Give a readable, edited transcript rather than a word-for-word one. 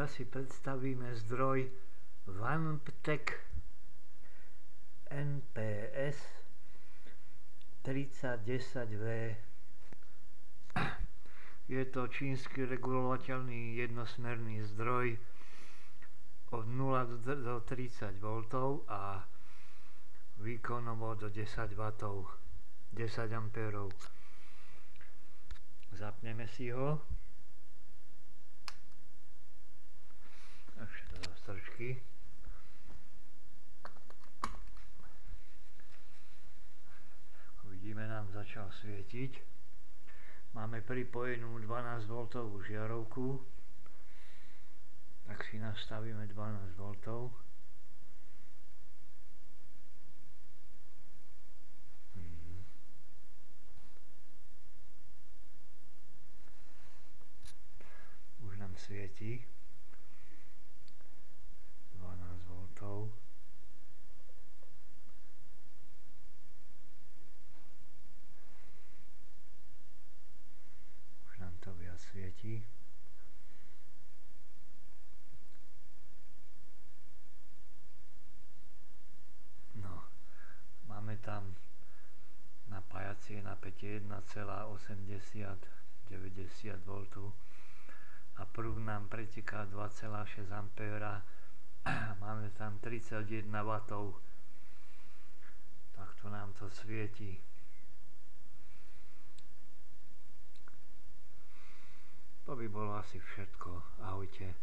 Teraz si predstavíme zdroj Vanptek NPS 3010V. Je to čínsky regulovateľný jednosmerný zdroj od 0 do 30 V a výkonovo do 10 W, 10 A. Zapneme si ho. Ešte do zastrčky. Vidíme, nám začal svietiť. Máme pripojenú 12 V žiarovku. Tak si nastavíme 12 V. Už nám svieti 12 V. Už nám to viac svieti. No, máme tam napájacie napätie 1,80-90 V a prúd nám preteká 2,6 A. Máme tam 31 W. Takto nám to svieti. To by bolo asi všetko. Ahojte.